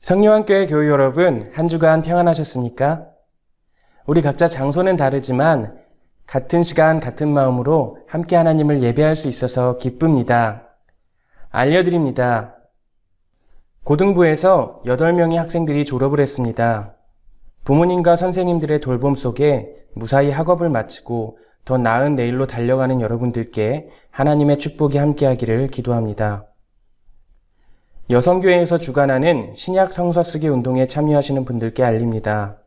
성령교회 교우 여러분, 한 주간 평안하셨습니까? 우리 각자 장소는 다르지만 같은 시간 같은 마음으로 함께 하나님을 예배할 수 있어서 기쁩니다. 알려드립니다. 고등부에서 8명의 학생들이 졸업을 했습니다. 부모님과 선생님들의 돌봄 속에 무사히 학업을 마치고 더 나은 내일로 달려가는 여러분들께 하나님의 축복이 함께하기를 기도합니다. 여성교회에서 주관하는 신약 성서 쓰기 운동에 참여하시는 분들께 알립니다.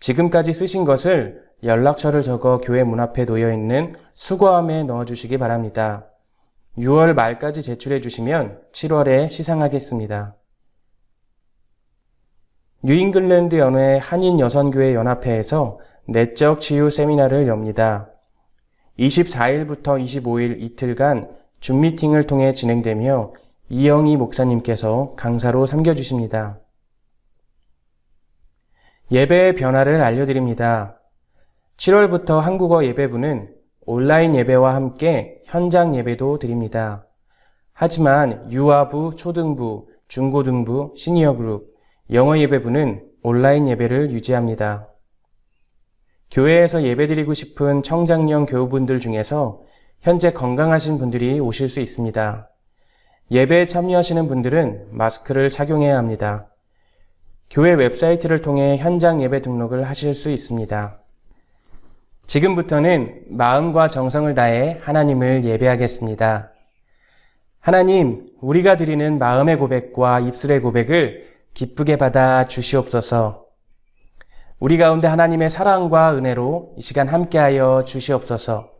지금까지 쓰신 것을 연락처를 적어 교회 문 앞에 놓여 있는 수거함에 넣어주시기 바랍니다. 6월 말까지 제출해 주시면 7월에 시상하겠습니다. 뉴잉글랜드 연회 한인여성교회 연합회에서 내적 치유 세미나를 엽니다. 24일부터 25일 이틀간 줌 미팅을 통해 진행되며 이영희 목사님께서 강사로 섬겨주십니다. 예배의 변화를 알려드립니다. 7월부터 한국어 예배부는 온라인 예배와 함께 현장 예배도 드립니다. 하지만 유아부, 초등부, 중고등부, 시니어 그룹, 영어 예배부는 온라인 예배를 유지합니다. 교회에서 예배드리고 싶은 청장년 교우분들 중에서 현재 건강하신 분들이 오실 수 있습니다. 예배에 참여하시는 분들은 마스크를 착용해야 합니다. 교회 웹사이트를 통해 현장 예배 등록을 하실 수 있습니다. 지금부터는 마음과 정성을 다해 하나님을 예배하겠습니다. 하나님, 우리가 드리는 마음의 고백과 입술의 고백을 기쁘게 받아 주시옵소서. 우리 가운데 하나님의 사랑과 은혜로 이 시간 함께하여 주시옵소서.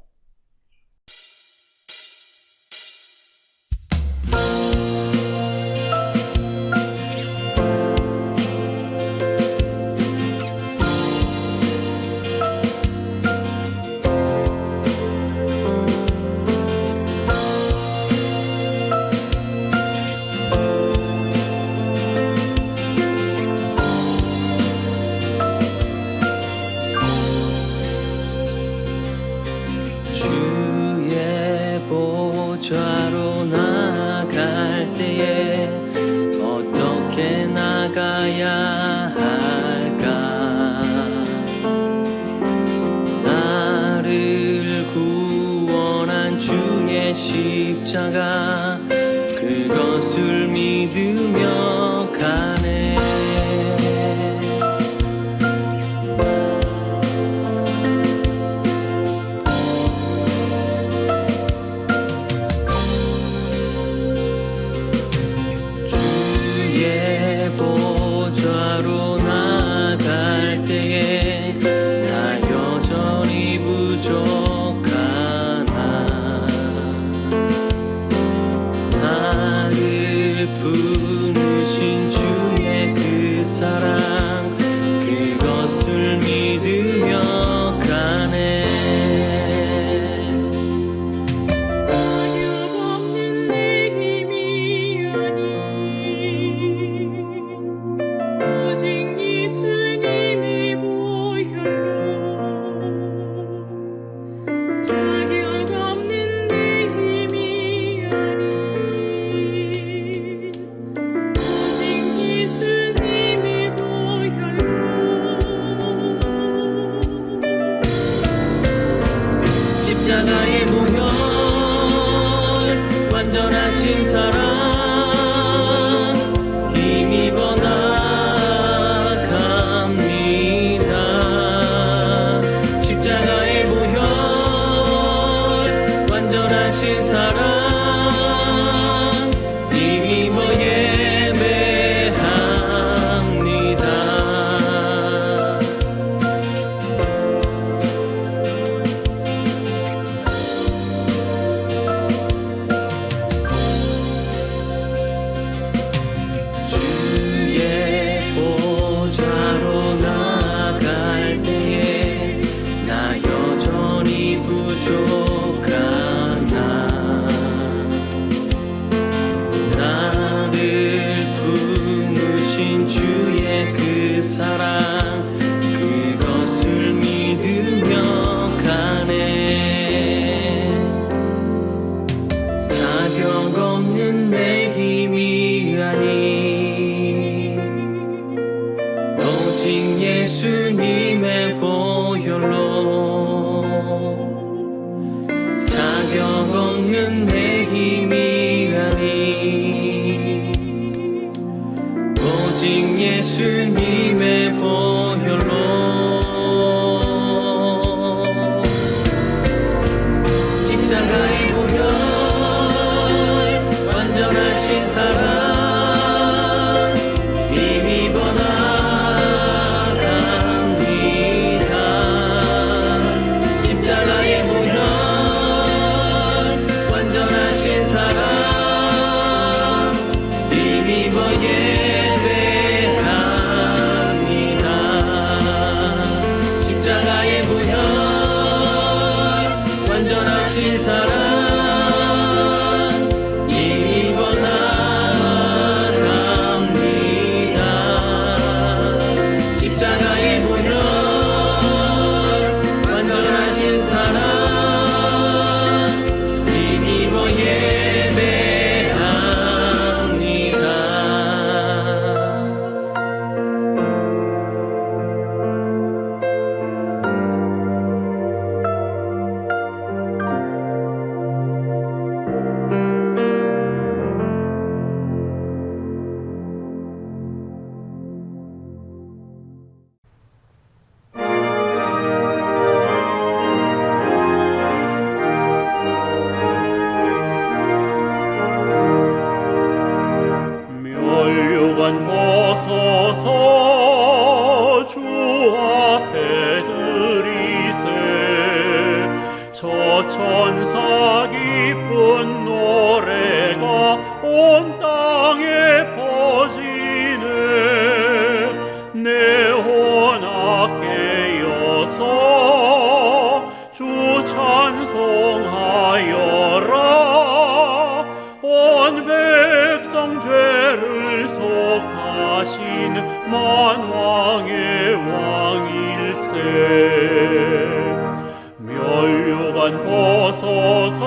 좌로 나갈 때에 어떻게 나가야 할까? 나를 구원한 주의 십자가 그것을 믿으며 가네. 보좌로 나갈 때에 나 여전히 부족하나. 나를 부르신 주의 그 사랑 그것을 믿으며 가네. 자격없는 내 힘이 아니 오직 예수님의 보혈로. 자격 없는 내 힘이 아니 오직 예수님의 보혈로. 십자가의 보혈 완전하신 사랑 힘입어 나갑니다. 십자가의 보혈 완전하신 사랑 힘입어 예배합니다. 주의 보좌로 나갈 때에 나 여전히 부족하나. 있는 내 힘이 아니 오직 예수님의 보혈로 십자가의 보혈 완전하신 사랑 힘입어 나갑니다. 십자가의 보혈 완전하신 사랑 힘입어 예배합니다. 십자가의 보혈 완전하신 사랑 힘입어 나갑니다. 십자가의 보혈 완전하신 사랑 힘입어 예배합니다. 멸류관 벗어서 주 앞에 들이세 저 천사 기쁜 노래가 온 땅에 퍼지네 내 혼악 깨어서 주 찬송하여라 온 백성 죄를 속하신 만왕의 왕일세 멸류관 벗어서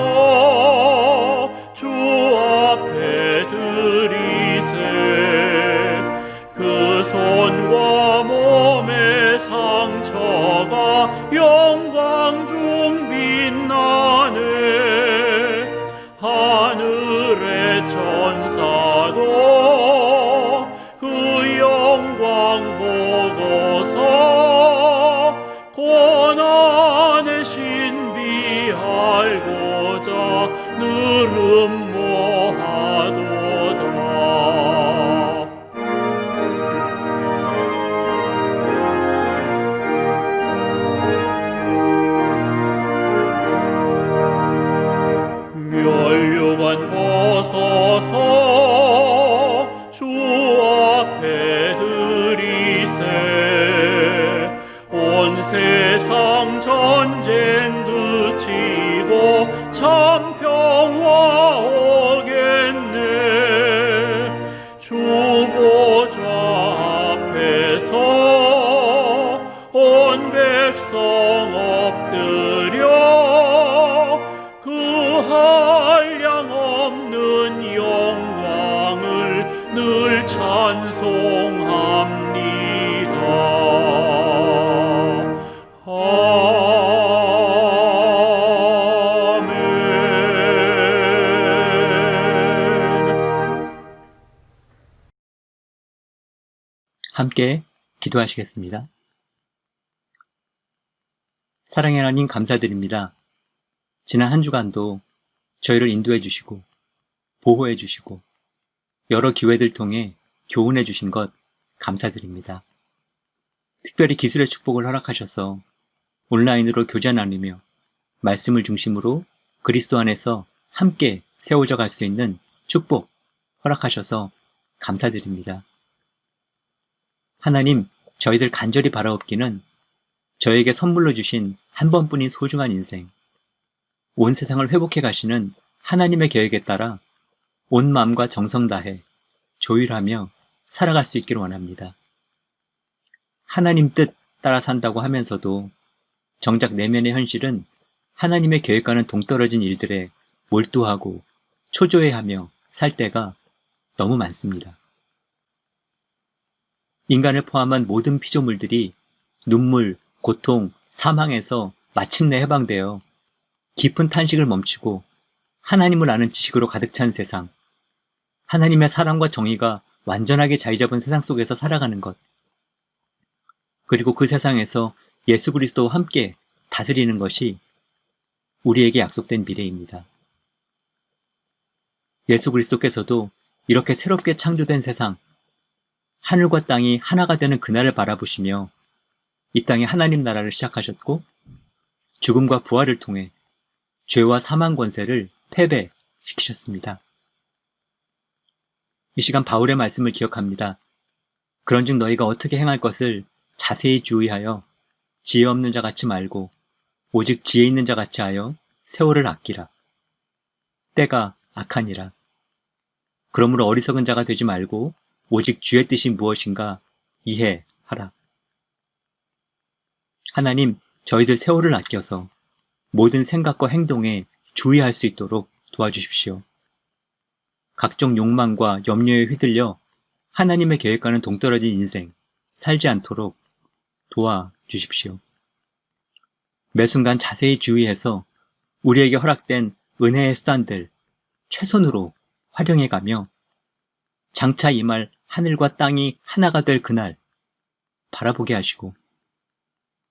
주 앞에 들이세 그 손과 몸의 상처가 영광 중 빛나네 하늘의 천사도 그 영광 보고서 고난의 신비 알고자 늘 음모하도다. 멸류관 벗어서 주 앞에 들이세 온 세상 전쟁 그치고 참 평화 오겠네 주 보좌 앞에서 온 백성 엎드려 그 한량 없는 영광을 늘 찬송합니다. 아멘. 함께 기도하시겠습니다. 사랑의 하나님 감사드립니다. 지난 한 주간도 저희를 인도해 주시고 보호해 주시고 여러 기회들 통해 교훈해 주신 것 감사드립니다. 특별히 기술의 축복을 허락하셔서 온라인으로 교제 나누며 말씀을 중심으로 그리스도 안에서 함께 세워져 갈 수 있는 축복 허락하셔서 감사드립니다. 하나님, 저희들 간절히 바라옵기는 저에게 선물로 주신 한 번뿐인 소중한 인생, 온 세상을 회복해 가시는 하나님의 계획에 따라 온 마음과 정성 다해 조율하며 살아갈 수 있기를 원합니다. 하나님 뜻 따라 산다고 하면서도 정작 내면의 현실은 하나님의 계획과는 동떨어진 일들에 몰두하고 초조해하며 살 때가 너무 많습니다. 인간을 포함한 모든 피조물들이 눈물, 고통, 사망에서 마침내 해방되어 깊은 탄식을 멈추고 하나님을 아는 지식으로 가득 찬 세상, 하나님의 사랑과 정의가 완전하게 자리 잡은 세상 속에서 살아가는 것, 그리고 그 세상에서 예수 그리스도와 함께 다스리는 것이 우리에게 약속된 미래입니다. 예수 그리스도께서도 이렇게 새롭게 창조된 세상, 하늘과 땅이 하나가 되는 그날을 바라보시며 이 땅에 하나님 나라를 시작하셨고 죽음과 부활을 통해 죄와 사망 권세를 패배시키셨습니다. 이 시간 바울의 말씀을 기억합니다. 그런즉 너희가 어떻게 행할 것을 자세히 주의하여 지혜 없는 자 같이 말고 오직 지혜 있는 자 같이 하여 세월을 아끼라. 때가 악하니라. 그러므로 어리석은 자가 되지 말고 오직 주의 뜻이 무엇인가 이해하라. 하나님, 저희들 세월을 아껴서 모든 생각과 행동에 주의할 수 있도록 도와주십시오. 각종 욕망과 염려에 휘둘려 하나님의 계획과는 동떨어진 인생 살지 않도록 도와주십시오. 매 순간 자세히 주의해서 우리에게 허락된 은혜의 수단들 최선으로 활용해가며 장차 임할 하늘과 땅이 하나가 될 그날 바라보게 하시고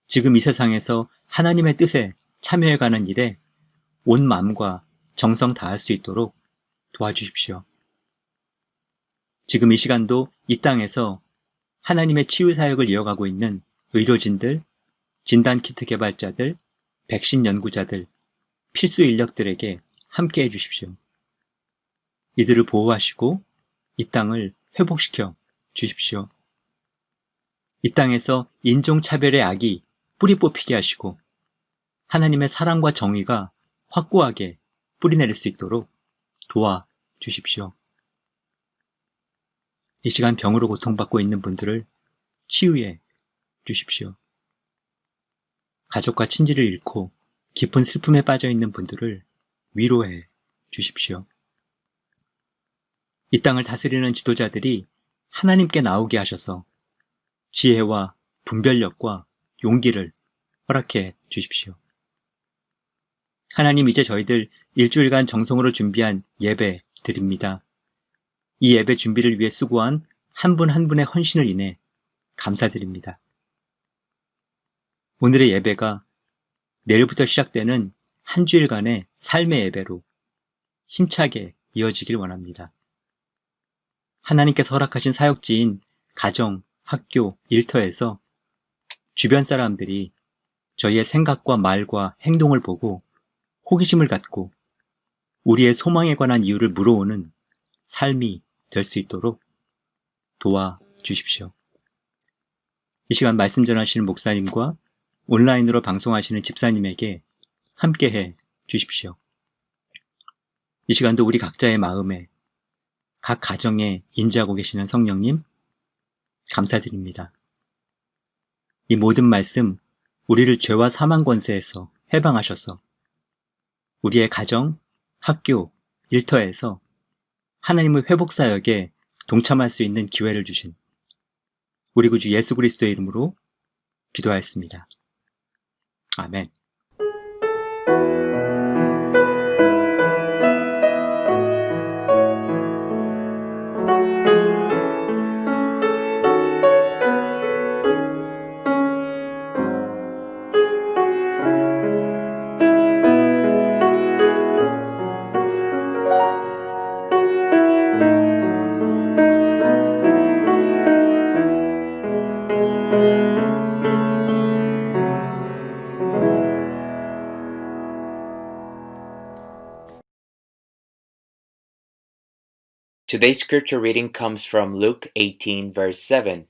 지금 이 세상에서 하나님의 뜻에 참여해가는 일에 온 마음과 정성 다할 수 있도록 도와주십시오. 지금 이 시간도 이 땅에서 하나님의 치유 사역을 이어가고 있는 의료진들, 진단키트 개발자들, 백신 연구자들, 필수 인력들에게 함께 해주십시오. 이들을 보호하시고 이 땅을 회복시켜 주십시오. 이 땅에서 인종차별의 악이 뿌리 뽑히게 하시고 하나님의 사랑과 정의가 확고하게 뿌리내릴 수 있도록 도와주십시오. 이 시간 병으로 고통받고 있는 분들을 치유해 주십시오. 가족과 친지를 잃고 깊은 슬픔에 빠져 있는 분들을 위로해 주십시오. 이 땅을 다스리는 지도자들이 하나님께 나오게 하셔서 지혜와 분별력과 용기를 허락해 주십시오. 하나님, 이제 저희들 일주일간 정성으로 준비한 예배 드립니다. 이 예배 준비를 위해 수고한 한 분 한 분의 헌신을 인해 감사드립니다. 오늘의 예배가 내일부터 시작되는 한 주일간의 삶의 예배로 힘차게 이어지길 원합니다. 하나님께서 허락하신 사역지인 가정, 학교, 일터에서 주변 사람들이 저희의 생각과 말과 행동을 보고 호기심을 갖고 우리의 소망에 관한 이유를 물어오는 삶이 될 수 있도록 도와주십시오. 이 시간 말씀 전하시는 목사님과 온라인으로 방송하시는 집사님에게 함께해 주십시오. 이 시간도 우리 각자의 마음에 각 가정에 임재하고 계시는 성령님 감사드립니다. 이 모든 말씀 우리를 죄와 사망 권세에서 해방하셔서 우리의 가정, 학교, 일터에서 하나님의 회복 사역에 동참할 수 있는 기회를 주신 우리 구주 예수 그리스도의 이름으로 기도하였습니다. 아멘. Today's scripture reading comes from Luke 18, verse 7.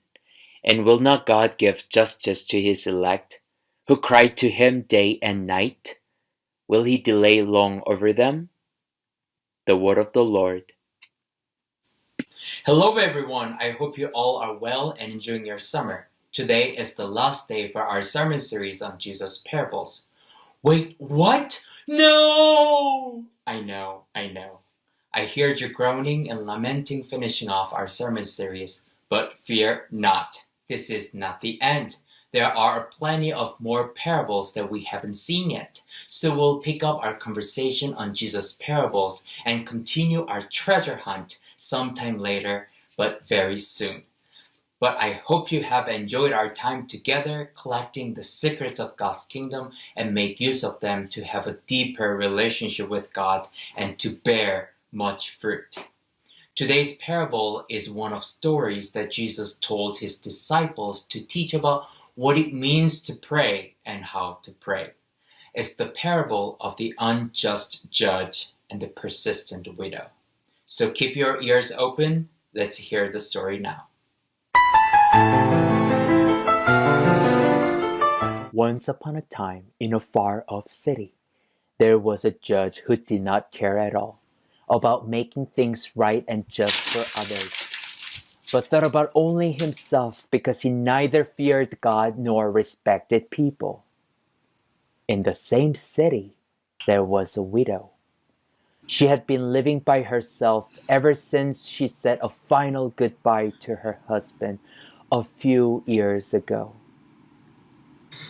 And will not God give justice to his elect, who cry to him day and night? Will he delay long over them? The word of the Lord. Hello everyone, I hope you all are well and enjoying your summer. Today is the last day for our sermon series on Jesus' parables. Wait, what? No! I know. I heard you groaning and lamenting finishing off our sermon series, but fear not. This is not the end. There are plenty of more parables that we haven't seen yet. So we'll pick up our conversation on Jesus' parables and continue our treasure hunt sometime later, but very soon. But I hope you have enjoyed our time together collecting the secrets of God's kingdom and make use of them to have a deeper relationship with God and to bear much fruit. Today's parable is one of stories that Jesus told his disciples to teach about what it means to pray and how to pray. It's the parable of the unjust judge and the persistent widow. So keep your ears open. Let's hear the story now. Once upon a time, in a far-off city, there was a judge who did not care at all about making things right and just for others, but thought about only himself because he neither feared God nor respected people. In the same city, there was a widow. She had been living by herself ever since she said a final goodbye to her husband a few years ago.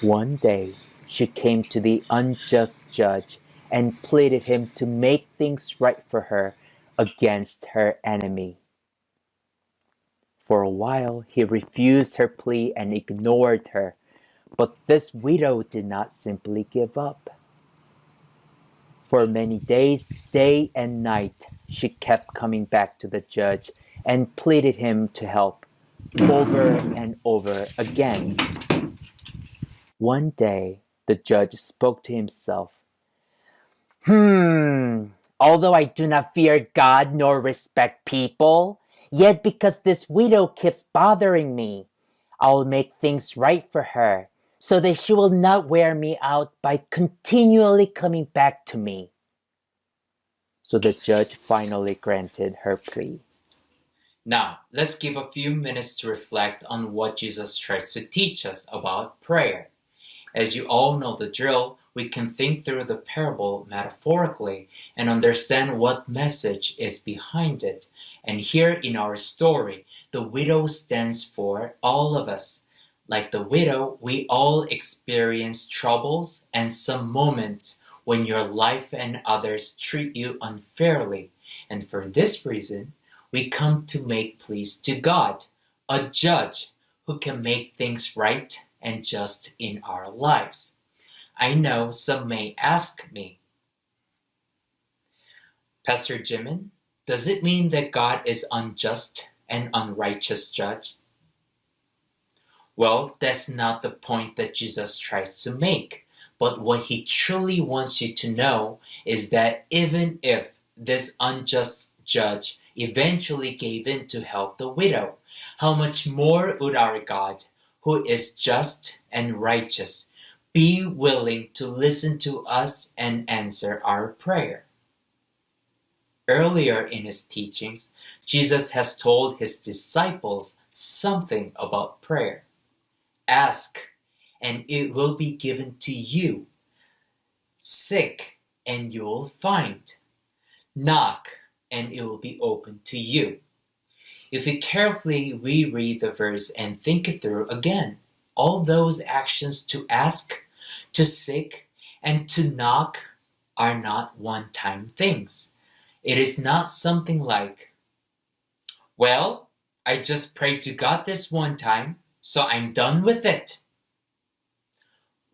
One day, she came to the unjust judge and pleaded him to make things right for her against her enemy. For a while, he refused her plea and ignored her, but this widow did not simply give up. For many days, day and night, she kept coming back to the judge and pleaded him to help over and over again. One day, the judge spoke to himself. Although I do not fear God nor respect people, yet because this widow keeps bothering me, I will make things right for her, so that she will not wear me out by continually coming back to me. So the judge finally granted her plea. Now, let's give a few minutes to reflect on what Jesus tries to teach us about prayer. As you all know the drill, we can think through the parable metaphorically and understand what message is behind it. And here in our story, the widow stands for all of us. Like the widow, we all experience troubles and some moments when your life and others treat you unfairly. And for this reason, we come to make pleas to God, a judge who can make things right and just in our lives. I know some may ask me, Pastor Jimin, does it mean that God is unjust and unrighteous judge? Well, that's not the point that Jesus tries to make. But what he truly wants you to know is that even if this unjust judge eventually gave in to help the widow, how much more would our God, who is just and righteous, be willing to listen to us and answer our prayer? Earlier in his teachings, Jesus has told his disciples something about prayer. Ask, and it will be given to you. Seek, and you will find. Knock, and it will be opened to you. If we carefully reread the verse and think it through again, all those actions to ask, to seek, and to knock are not one-time things. It is not something like, well, I just prayed to God this one time, so I'm done with it.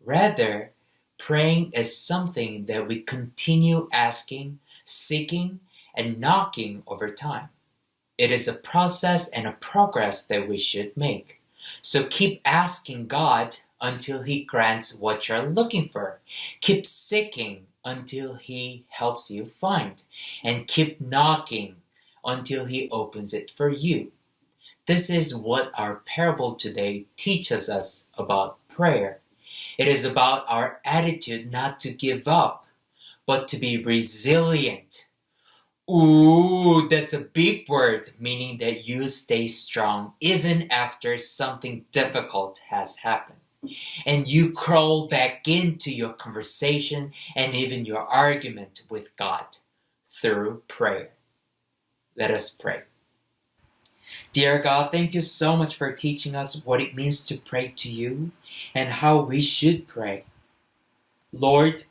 Rather, praying is something that we continue asking, seeking, and knocking over time. It is a process and a progress that we should make. So keep asking God until He grants what you're looking for. Keep seeking until He helps you find. And keep knocking until He opens it for you. This is what our parable today teaches us about prayer. It is about our attitude not to give up, but to be resilient. Ooh, that's a big word, meaning that you stay strong even after something difficult has happened. And you crawl back into your conversation and even your argument with God through prayer. Let us pray. Dear God, thank you so much for teaching us what it means to pray to you and how we should pray. Lord,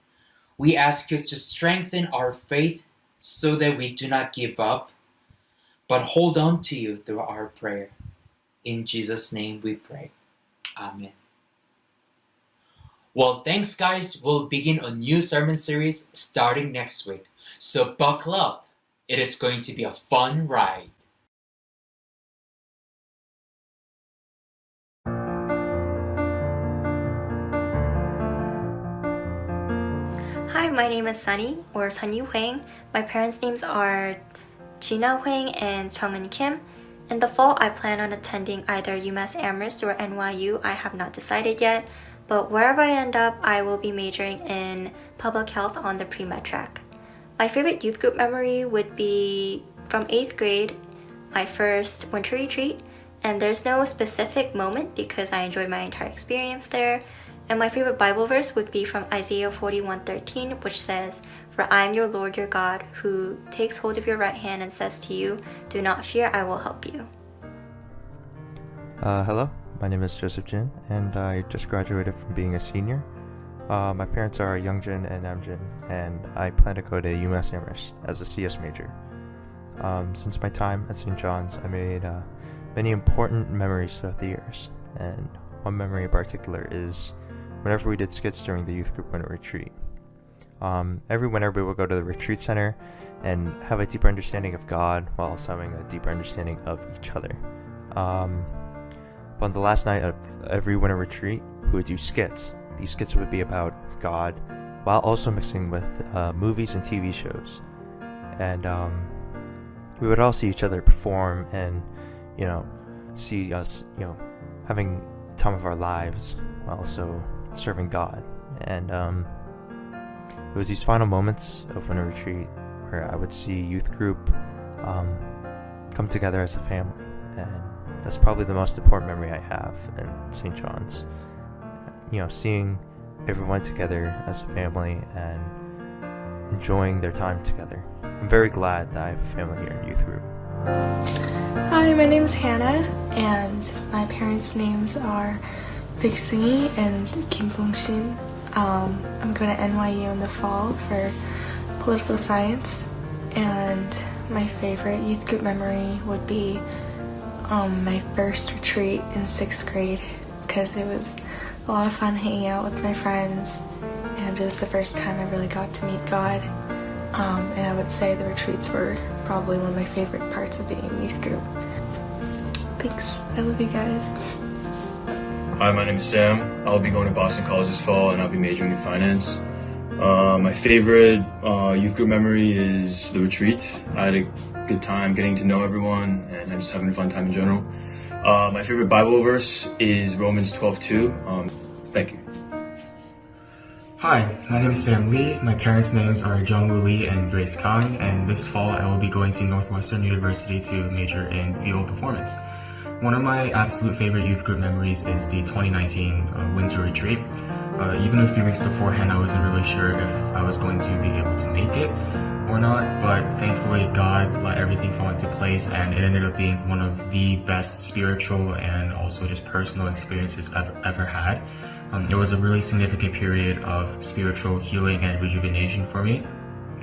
we ask you to strengthen our faith so that we do not give up, but hold on to you through our prayer. In Jesus' name we pray. Amen. Well, thanks guys. We'll begin a new sermon series starting next week. So buckle up. It is going to be a fun ride. Hi, my name is Sunny, or Sunyu Hwang. My parents' names are Jina Hwang and Chungin Kim. In the fall, I plan on attending either UMass Amherst or NYU. I have not decided yet, but wherever I end up, I will be majoring in public health on the pre-med track. My favorite youth group memory would be from 8th grade, my first winter retreat, and there's no specific moment because I enjoyed my entire experience there. And my favorite Bible verse would be from Isaiah 41:13, which says, "For I am your Lord your God, who takes hold of your right hand and says to you, 'Do not fear, I will help you.'" Hello, my name is Joseph Jin, and I just graduated from being a senior. My parents are Youngjin and Namjin, and I plan to go to UMass Amherst as a CS major. Since my time at St. John's, I made many important memories throughout the years, and one memory in particular is whenever we did skits during the youth group winter retreat. Every winter we would go to the retreat center and have a deeper understanding of God while also having a deeper understanding of each other. But on the last night of every winter retreat, we would do skits. These skits would be about God while also mixing with movies and TV shows. And we would all see each other perform and, see us, having the time of our lives while also serving God. And it was these final moments of winter retreat where I would see youth group come together as a family, and that's probably the most important memory I have in St. John's. Seeing everyone together as a family and enjoying their time together. I'm very glad that I have a family here in youth group. Hi, my name is Hannah, and my parents' names are Big Singi and Kim Bong-shin. I'm going to NYU in the fall for political science, and my favorite youth group memory would be my first retreat in 6th grade, because it was a lot of fun hanging out with my friends, and it was the first time I really got to meet God. And I would say the retreats were probably one of my favorite parts of being in youth group. Thanks. I love you guys. Hi, my name is Sam. I'll be going to Boston College this fall, and I'll be majoring in finance. My favorite youth group memory is the retreat. I had a good time getting to know everyone, and I'm just having a fun time in general. My favorite Bible verse is Romans 12:2. Thank you. Hi, my name is Sam Lee. My parents' names are Jungwoo Lee and Grace Kang, and this fall I will be going to Northwestern University to major in VO performance. One of my absolute favorite youth group memories is the 2019 winter retreat. Even a few weeks beforehand, I wasn't really sure if I was going to be able to make it or not, but thankfully God let everything fall into place, and it ended up being one of the best spiritual and also just personal experiences I've ever had. It was a really significant period of spiritual healing and rejuvenation for me,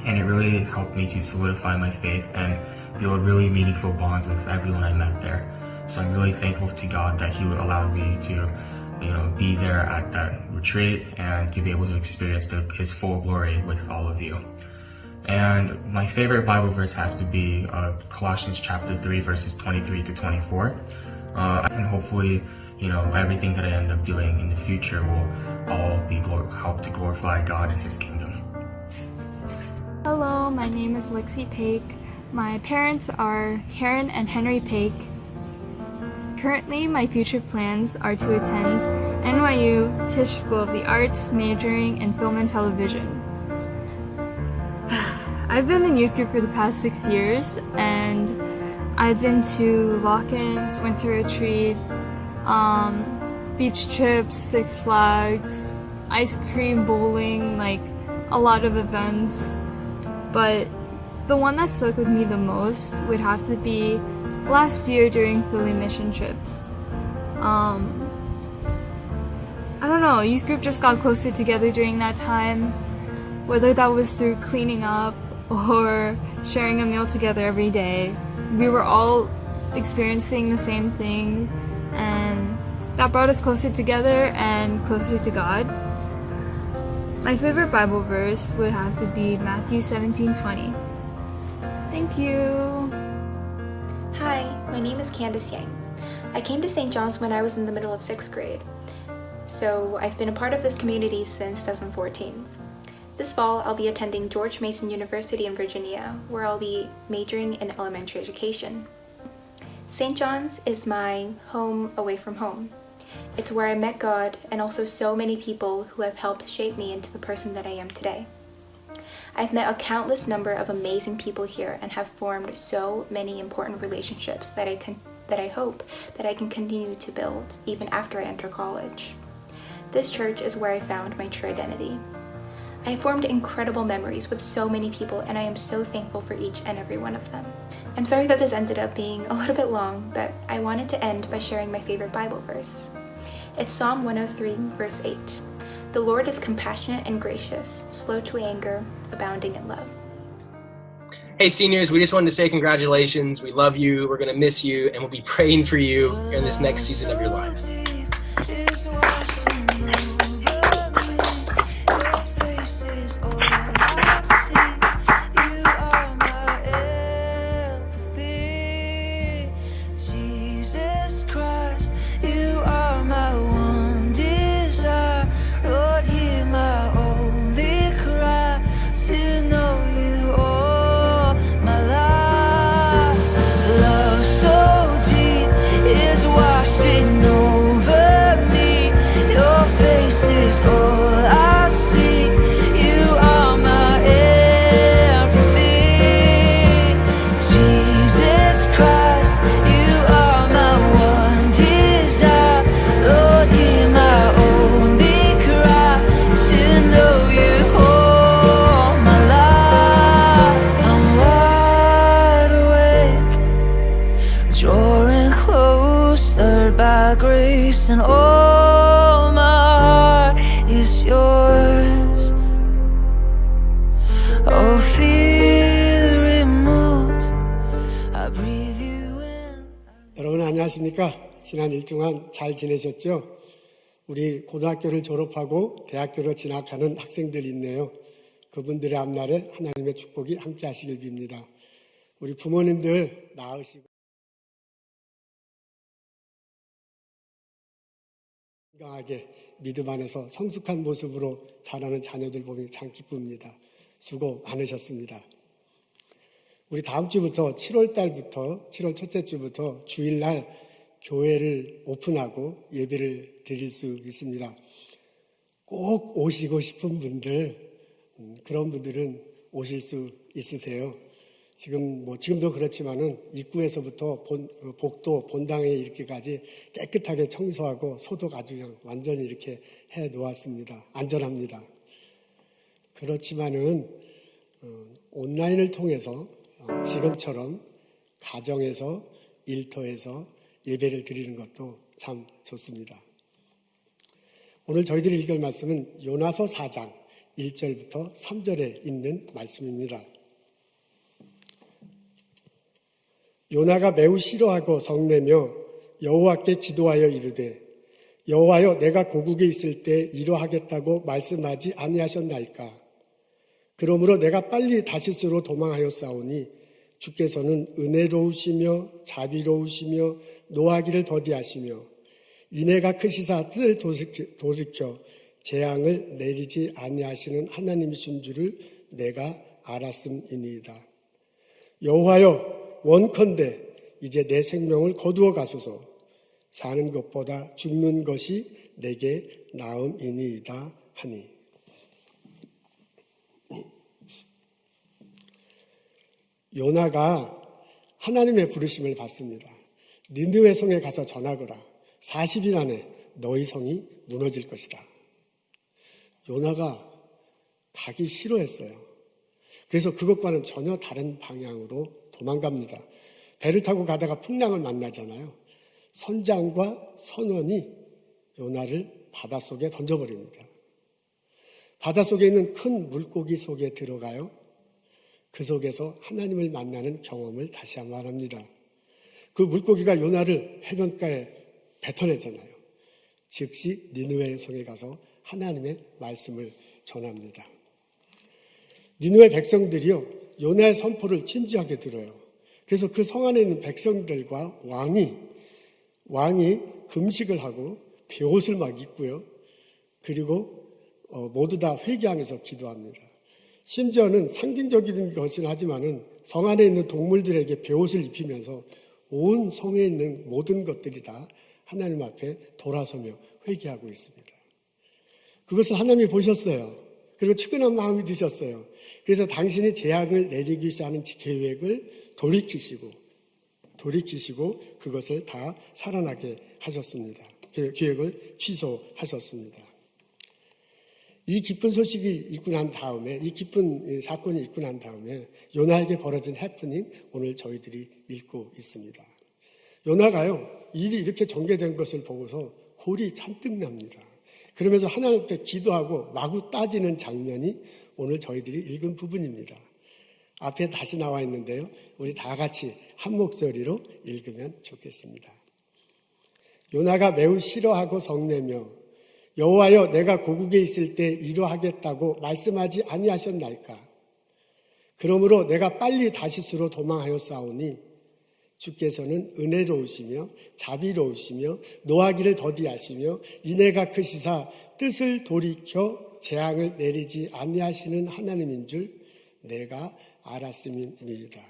and it really helped me to solidify my faith and build really meaningful bonds with everyone I met there. So I'm really thankful to God that He would allow me to be there at that retreat and to be able to experience His full glory with all of you. And my favorite Bible verse has to be Colossians chapter 3 verses 23 to 24. And hopefully, everything that I end up doing in the future will all be help to glorify God and His kingdom. Hello, my name is Lexi Paik. My parents are Karen and Henry Paik. Currently, my future plans are to attend NYU Tisch School of the Arts, majoring in film and television. I've been in youth group for the past 6 years, and I've been to lock-ins, winter retreat, beach trips, Six Flags, ice cream, bowling, like a lot of events. But the one that stuck with me the most would have to be last year during Philly mission trips. I don't know, youth group just got closer together during that time, whether that was through cleaning up or sharing a meal together every day. We were all experiencing the same thing, and that brought us closer together and closer to God. My favorite Bible verse would have to be Matthew 17:20. Thank you. Hi, my name is Candice Yang. I came to St. John's when I was in the middle of 6th grade, so I've been a part of this community since 2014. This fall, I'll be attending George Mason University in Virginia, where I'll be majoring in elementary education. St. John's is my home away from home. It's where I met God and also so many people who have helped shape me into the person that I am today. I've met a countless number of amazing people here and have formed so many important relationships that I hope that I can continue to build even after I enter college. This church is where I found my true identity. I formed incredible memories with so many people, and I am so thankful for each and every one of them. I'm sorry that this ended up being a little bit long, but I wanted to end by sharing my favorite Bible verse. It's Psalm 103, verse 8. The Lord is compassionate and gracious, slow to anger, abounding in love. Hey seniors, we just wanted to say congratulations. We love you, we're going to miss you, and we'll be praying for you in this next season of your lives. And all my heart is yours. Oh, feel remote. I breathe you in. 여러분 안녕하십니까? 지난 일 동안 잘 지내셨죠? 우리 고등학교를 졸업하고 대학교로 진학하는 학생들 있네요. 그분들의 앞날에 하나님의 축복이 함께 하시길 빕니다. 우리 부모님들 나으시고 건강하게 믿음 안에서 성숙한 모습으로 자라는 자녀들 보면 참 기쁩니다. 수고 많으셨습니다. 우리 다음 주부터 7월 달부터 7월 첫째 주부터 주일날 교회를 오픈하고 예배를 드릴 수 있습니다. 꼭 오시고 싶은 분들, 그런 분들은 오실 수 있으세요. 지금도 그렇지만은 입구에서부터 복도 본당에 이렇게까지 깨끗하게 청소하고 소독 아주 그냥 완전히 이렇게 해 놓았습니다. 안전합니다. 그렇지만은 온라인을 통해서 지금처럼 가정에서 일터에서 예배를 드리는 것도 참 좋습니다. 오늘 저희들이 읽을 말씀은 요나서 4장 1절부터 3절에 있는 말씀입니다. 요나가 매우 싫어하고 성내며 여호와께 기도하여 이르되 여호와여 내가 고국에 있을 때 이러하겠다고 말씀하지 아니하셨나이까. 그러므로 내가 빨리 다시스로 도망하였사오니 주께서는 은혜로우시며 자비로우시며 노하기를 더디하시며 인애가 크시사 뜻을 돌이켜 재앙을 내리지 아니하시는 하나님이신 줄을 내가 알았음이니이다. 여호와여 원컨대 이제 내 생명을 거두어 가소서. 사는 것보다 죽는 것이 내게 나음이니이다 하니. 요나가 하나님의 부르심을 받습니다. 니느웨 성에 가서 전하거라. 40일 안에 너희 성이 무너질 것이다. 요나가 가기 싫어했어요. 그래서 그것과는 전혀 다른 방향으로 도망갑니다. 배를 타고 가다가 풍랑을 만나잖아요. 선장과 선원이 요나를 바닷속에 던져버립니다. 바닷속에 있는 큰 물고기 속에 들어가요. 그 속에서 하나님을 만나는 경험을 다시 한번 합니다. 그 물고기가 요나를 해변가에 뱉어내잖아요. 즉시 니느웨 성에 가서 하나님의 말씀을 전합니다. 니느웨 백성들이요, 요나의 선포를 진지하게 들어요. 그래서 그 성 안에 있는 백성들과 왕이 금식을 하고 베옷을 막 입고요. 그리고 모두 다 회개하면서 기도합니다. 심지어는 상징적인 것은 하지만은 성 안에 있는 동물들에게 베옷을 입히면서 온 성에 있는 모든 것들이 다 하나님 앞에 돌아서며 회개하고 있습니다. 그것을 하나님이 보셨어요. 그리고 측은한 마음이 드셨어요. 그래서 당신이 재앙을 내리기 하는 계획을 돌이키시고 그것을 다 살아나게 하셨습니다. 계획을 취소하셨습니다. 이 기쁜 소식이 있고 난 다음에, 이 기쁜 사건이 있고 난 다음에 요나에게 벌어진 해프닝, 오늘 저희들이 읽고 있습니다. 요나가요, 일이 이렇게 전개된 것을 보고서 골이 잔뜩 납니다. 그러면서 하나님께 기도하고 마구 따지는 장면이 오늘 저희들이 읽은 부분입니다. 앞에 다시 나와 있는데요, 우리 다 같이 한 목소리로 읽으면 좋겠습니다. 요나가 매우 싫어하고 성내며 여호와여, 내가 고국에 있을 때 이러하겠다고 말씀하지 아니하셨나이까? 그러므로 내가 빨리 다시스로 도망하였사오니 주께서는 은혜로우시며 자비로우시며 노하기를 더디하시며 인애가 크시사 뜻을 돌이켜 재앙을 내리지 아니하시는 하나님인 줄 내가 알았음이니이다.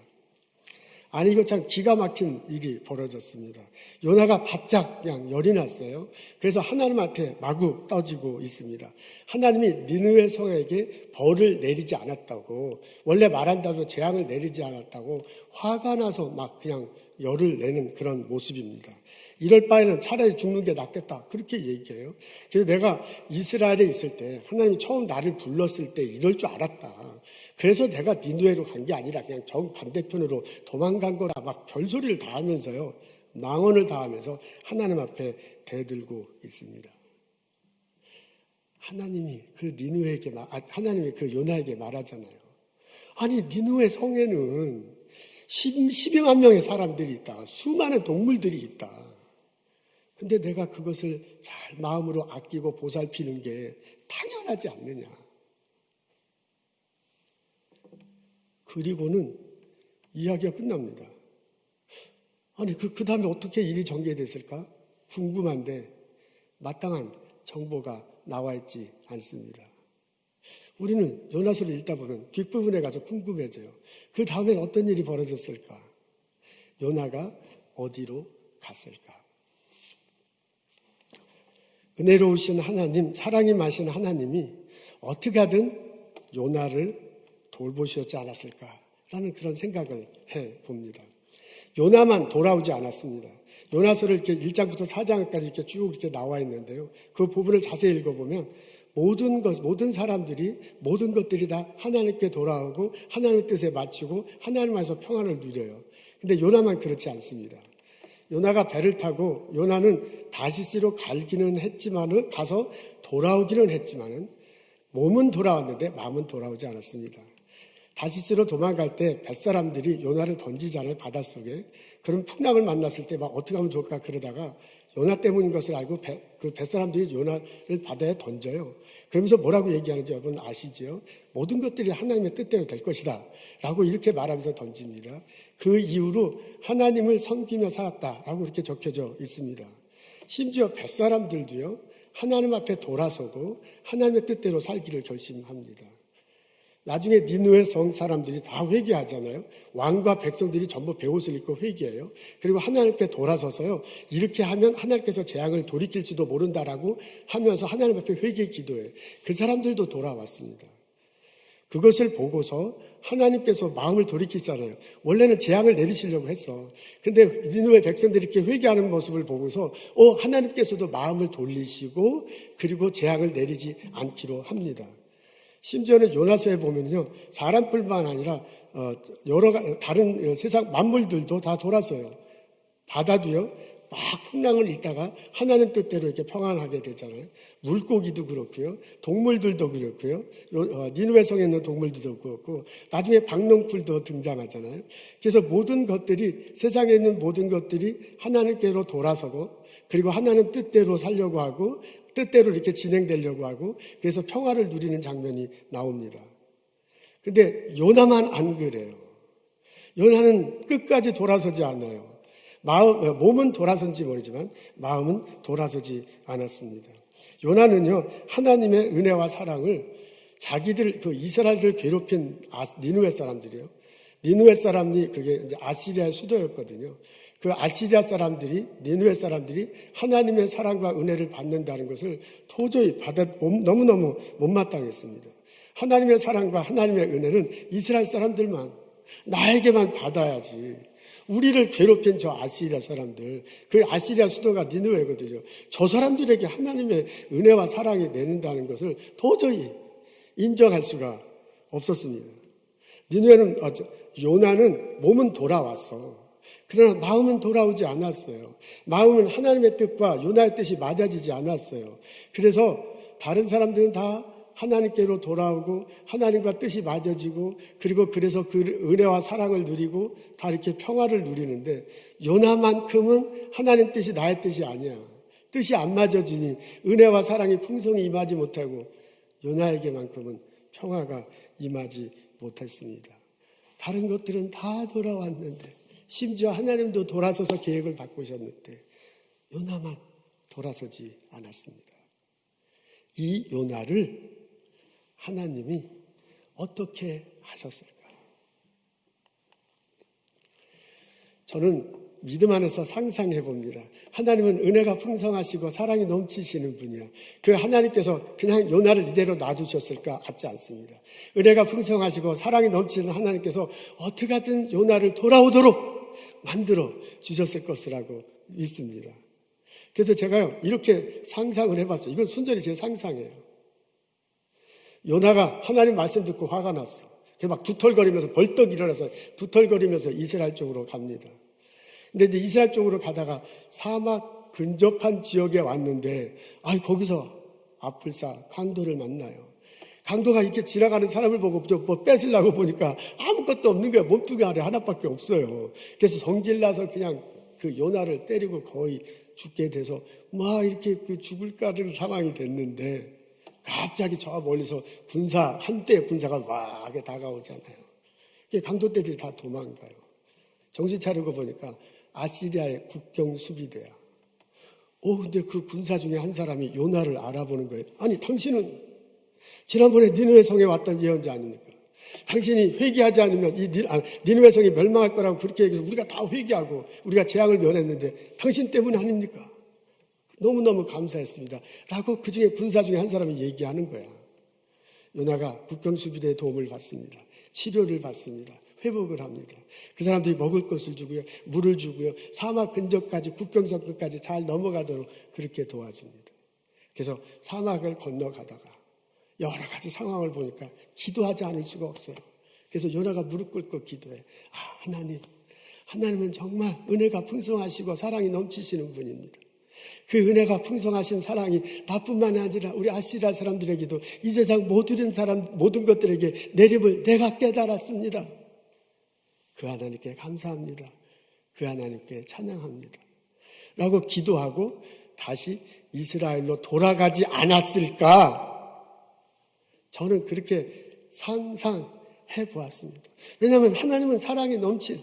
아니, 이거 참 기가 막힌 일이 벌어졌습니다. 요나가 바짝 그냥 열이 났어요. 그래서 하나님한테 마구 떠지고 있습니다. 하나님이 니느웨 성에게 벌을 내리지 않았다고, 원래 말한다도 재앙을 내리지 않았다고 화가 나서 막 그냥 열을 내는 그런 모습입니다. 이럴 바에는 차라리 죽는 게 낫겠다, 그렇게 얘기해요. 그래서 내가 이스라엘에 있을 때 하나님이 처음 나를 불렀을 때 이럴 줄 알았다. 그래서 내가 니느웨로 간 게 아니라 그냥 정반대편으로 도망간 거다, 막 별소리를 다 하면서요, 망언을 다 하면서 하나님 앞에 대들고 있습니다. 하나님이 하나님이 그 요나에게 말하잖아요. 아니, 니느웨 성에는 12만 명의 사람들이 있다. 수많은 동물들이 있다. 근데 내가 그것을 잘 마음으로 아끼고 보살피는 게 당연하지 않느냐. 그리고는 이야기가 끝납니다. 아니, 그 다음에 어떻게 일이 전개됐을까? 궁금한데 마땅한 정보가 나와 있지 않습니다. 우리는 요나서를 읽다 보면 뒷부분에 가서 궁금해져요. 그 다음엔 어떤 일이 벌어졌을까? 요나가 어디로 갔을까? 은혜로우신 하나님, 사랑이 마신 하나님이 어떻게 하든 요나를 돌보셨지 않았을까라는 그런 생각을 해봅니다. 요나만 돌아오지 않았습니다. 요나서를 이렇게 1장부터 4장까지 이렇게 쭉 이렇게 나와 있는데요. 그 부분을 자세히 읽어보면 모든 사람들이, 모든 것들이 다 하나님께 돌아오고 하나님의 뜻에 맞추고 하나님 안에서 평안을 누려요. 근데 요나만 그렇지 않습니다. 요나가 배를 타고, 요나는 다시스로 가서 돌아오기는 했지만은 몸은 돌아왔는데 마음은 돌아오지 않았습니다. 다시스로 도망갈 때 뱃사람들이 요나를 던지잖아요, 바닷속에. 그럼 풍랑을 만났을 때 막 어떻게 하면 좋을까 그러다가 요나 때문인 것을 알고 그 뱃사람들이 요나를 바다에 던져요. 그러면서 뭐라고 얘기하는지 여러분 아시죠? 모든 것들이 하나님의 뜻대로 될 것이다 라고 이렇게 말하면서 던집니다. 그 이후로 하나님을 섬기며 살았다라고 이렇게 적혀져 있습니다. 심지어 뱃사람들도요, 하나님 앞에 돌아서고 하나님의 뜻대로 살기를 결심합니다. 나중에 니느웨 성 사람들이 다 회개하잖아요. 왕과 백성들이 전부 베옷을 입고 회개해요. 그리고 하나님께 돌아서서요, 이렇게 하면 하나님께서 재앙을 돌이킬지도 모른다라고 하면서 하나님 앞에 회개 기도해요. 그 사람들도 돌아왔습니다. 그것을 보고서 하나님께서 마음을 돌이키잖아요. 원래는 재앙을 내리시려고 했어. 근데 니느웨 백성들이 이렇게 회개하는 모습을 보고서 하나님께서도 마음을 돌리시고 그리고 재앙을 내리지 않기로 합니다. 심지어는 요나서에 보면요, 사람뿐만 아니라 다른 세상 만물들도 다 돌아서요. 바다도요, 막 풍랑을 잇다가 하나님 뜻대로 이렇게 평안하게 되잖아요. 물고기도 그렇고요, 동물들도 그렇고요, 니느웨 성에 있는 동물들도 그렇고, 나중에 박농풀도 등장하잖아요. 그래서 모든 것들이, 세상에 있는 모든 것들이 하나님께로 돌아서고, 그리고 하나님 뜻대로 살려고 하고, 뜻대로 이렇게 진행되려고 하고, 그래서 평화를 누리는 장면이 나옵니다. 근데 요나만 안 그래요. 요나는 끝까지 돌아서지 않아요. 몸은 돌아선지 모르지만 마음은 돌아서지 않았습니다. 요나는요, 하나님의 은혜와 사랑을 자기들, 이스라엘을 괴롭힌 니느웨 사람들이요. 니느웨 사람이 그게 이제 아시리아의 수도였거든요. 그 아시리아 사람들이, 니느웨 사람들이 하나님의 사랑과 은혜를 받는다는 것을 도저히 너무너무 못마땅했습니다. 하나님의 사랑과 하나님의 은혜는 이스라엘 사람들만, 나에게만 받아야지. 우리를 괴롭힌 저 아시리아 사람들, 그 아시리아 수도가 니느웨거든요. 저 사람들에게 하나님의 은혜와 사랑이 내린다는 것을 도저히 인정할 수가 없었습니다. 요나는 몸은 돌아왔어. 그러나 마음은 돌아오지 않았어요. 마음은 하나님의 뜻과 요나의 뜻이 맞아지지 않았어요. 그래서 다른 사람들은 다 하나님께로 돌아오고 하나님과 뜻이 맞아지고, 그리고 그래서 그 은혜와 사랑을 누리고 다 이렇게 평화를 누리는데, 요나만큼은 하나님 뜻이 나의 뜻이 아니야. 뜻이 안 맞아지니 은혜와 사랑이 풍성히 임하지 못하고 요나에게만큼은 평화가 임하지 못했습니다. 다른 것들은 다 돌아왔는데, 심지어 하나님도 돌아서서 계획을 바꾸셨는데 요나만 돌아서지 않았습니다. 이 요나를 하나님이 어떻게 하셨을까요? 저는 믿음 안에서 상상해 봅니다. 하나님은 은혜가 풍성하시고 사랑이 넘치시는 분이야. 그 하나님께서 그냥 요나를 이대로 놔두셨을까? 같지 않습니다. 은혜가 풍성하시고 사랑이 넘치는 하나님께서 어떻게 하든 요나를 돌아오도록 만들어 주셨을 것이라고 믿습니다. 그래서 제가 이렇게 상상을 해봤어요. 이건 순전히 제 상상이에요. 요나가 하나님 말씀 듣고 화가 났어. 막 두털거리면서 벌떡 일어나서 두털거리면서 이스라엘 쪽으로 갑니다. 근데 이제 이스라엘 쪽으로 가다가 사막 근접한 지역에 왔는데, 거기서 아플사 강도를 만나요. 강도가 이렇게 지나가는 사람을 보고 뭐 뺏으려고 보니까 아무것도 없는 거야. 몸뚱이 아래 하나밖에 없어요. 그래서 성질나서 그냥 그 요나를 때리고 거의 죽게 돼서 막 이렇게 죽을까는 상황이 됐는데, 갑자기 저 멀리서 한대의 군사가 와 다가오잖아요. 강도떼들이 다 도망가요. 정신 차리고 보니까 아시리아의 국경 수비대야. 근데 그 군사 중에 한 사람이 요나를 알아보는 거예요. 아니, 당신은 지난번에 니느웨 성에 왔던 예언자 아닙니까? 당신이 회개하지 않으면 니느웨 성이 멸망할 거라고 그렇게 얘기해서 우리가 다 회개하고 우리가 재앙을 면했는데 당신 때문 아닙니까? 너무너무 감사했습니다. 라고 그 중에 군사 중에 한 사람이 얘기하는 거야. 요나가 국경수비대의 도움을 받습니다. 치료를 받습니다. 회복을 합니다. 그 사람들이 먹을 것을 주고요, 물을 주고요, 사막 근접까지, 국경선 끝까지 잘 넘어가도록 그렇게 도와줍니다. 그래서 사막을 건너가다가 여러 가지 상황을 보니까 기도하지 않을 수가 없어요. 그래서 요나가 무릎 꿇고 기도해. 하나님은 정말 은혜가 풍성하시고 사랑이 넘치시는 분입니다. 그 은혜가 풍성하신 사랑이 나뿐만 아니라 우리 아시리아 사람들에게도 이 세상 모든 것들에게 내림을 내가 깨달았습니다. 그 하나님께 감사합니다. 그 하나님께 찬양합니다. 라고 기도하고 다시 이스라엘로 돌아가지 않았을까? 저는 그렇게 상상해 보았습니다. 왜냐하면 하나님은 사랑이 넘친,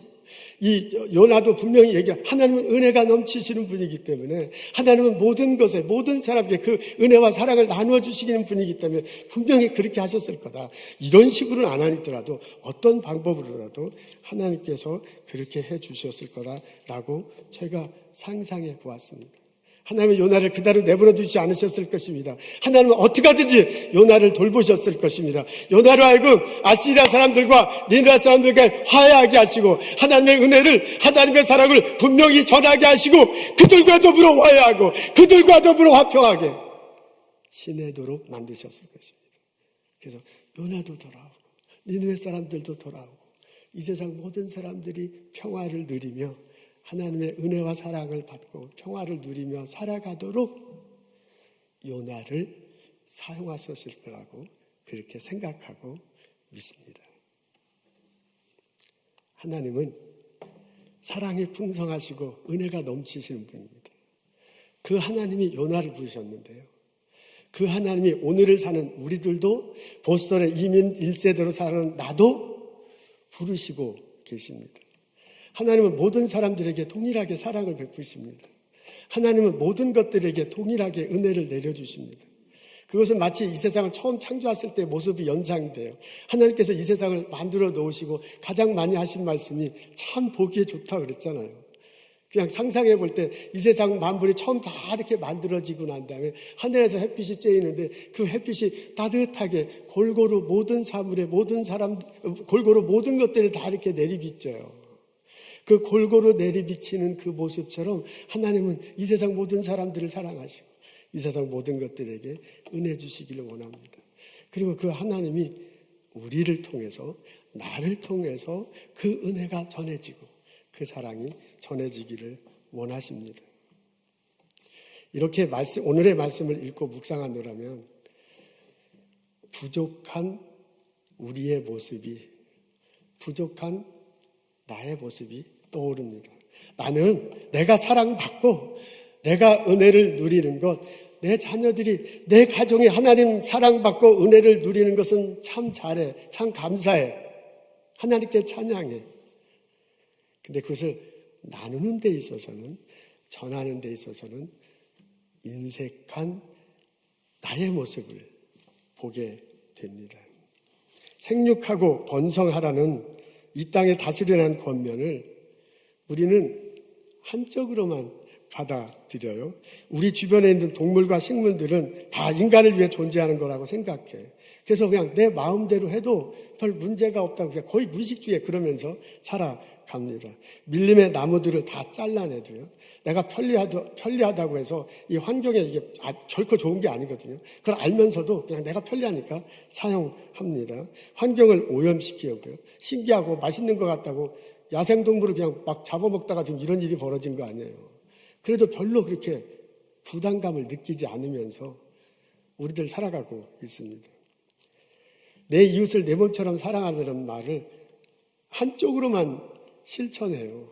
이 요나도 분명히 하나님은 은혜가 넘치시는 분이기 때문에, 하나님은 모든 것에, 모든 사람에게 그 은혜와 사랑을 나누어 주시는 분이기 때문에 분명히 그렇게 하셨을 거다. 이런 식으로는 안 하더라도 어떤 방법으로라도 하나님께서 그렇게 해 주셨을 거다라고 제가 상상해 보았습니다. 하나님은 요나를 그대로 내버려 두지 않으셨을 것입니다. 하나님은 어떻게 하든지 요나를 돌보셨을 것입니다. 요나로 하여금 아시리아 사람들과 니느웨 사람들에게 화해하게 하시고, 하나님의 은혜를, 하나님의 사랑을 분명히 전하게 하시고, 그들과 더불어 화해하고 그들과 더불어 화평하게 지내도록 만드셨을 것입니다. 그래서 요나도 돌아오고 니느웨 사람들도 돌아오고 이 세상 모든 사람들이 평화를 누리며 하나님의 은혜와 사랑을 받고 평화를 누리며 살아가도록 요나를 사용하셨을 거라고 그렇게 생각하고 믿습니다. 하나님은 사랑이 풍성하시고 은혜가 넘치시는 분입니다. 그 하나님이 요나를 부르셨는데요. 그 하나님이 오늘을 사는 우리들도 보스턴의 이민 1세대로 사는 나도 부르시고 계십니다. 하나님은 모든 사람들에게 동일하게 사랑을 베푸십니다. 하나님은 모든 것들에게 동일하게 은혜를 내려주십니다. 그것은 마치 이 세상을 처음 창조했을 때 모습이 연상돼요. 하나님께서 이 세상을 만들어 놓으시고 가장 많이 하신 말씀이 참 보기에 좋다 그랬잖아요. 그냥 상상해 볼 때 이 세상 만물이 처음 다 이렇게 만들어지고 난 다음에 하늘에서 햇빛이 쬐이는데 그 햇빛이 따뜻하게 골고루 모든 사물에 모든 사람 골고루 모든 것들이 다 이렇게 내리비쳐요. 그 골고루 내리비치는 그 모습처럼 하나님은 이 세상 모든 사람들을 사랑하시고 이 세상 모든 것들에게 은혜 주시기를 원합니다. 그리고 그 하나님이 우리를 통해서 나를 통해서 그 은혜가 전해지고 그 사랑이 전해지기를 원하십니다. 이렇게 오늘의 말씀을 읽고 묵상하노라면 부족한 우리의 모습이 부족한 나의 모습이 떠오릅니다. 나는 내가 사랑받고 내가 은혜를 누리는 것, 내 자녀들이 내 가정에 하나님 사랑받고 은혜를 누리는 것은 참 잘해, 참 감사해, 하나님께 찬양해. 근데 그것을 나누는 데 있어서는 전하는 데 있어서는 인색한 나의 모습을 보게 됩니다. 생육하고 번성하라는 이 땅에 다스리라는 권면을 우리는 한쪽으로만 받아들여요. 우리 주변에 있는 동물과 식물들은 다 인간을 위해 존재하는 거라고 생각해. 그래서 그냥 내 마음대로 해도 별 문제가 없다고 그냥 거의 무의식주의에 그러면서 살아갑니다. 밀림의 나무들을 다 잘라내도요. 내가 편리하다고 해서 이 환경에 이게 결코 좋은 게 아니거든요. 그걸 알면서도 그냥 내가 편리하니까 사용합니다. 환경을 오염시키고요. 신기하고 맛있는 것 같다고 야생동물을 그냥 막 잡아먹다가 지금 이런 일이 벌어진 거 아니에요. 그래도 별로 그렇게 부담감을 느끼지 않으면서 우리들 살아가고 있습니다. 내 이웃을 내 몸처럼 사랑하라는 말을 한쪽으로만 실천해요.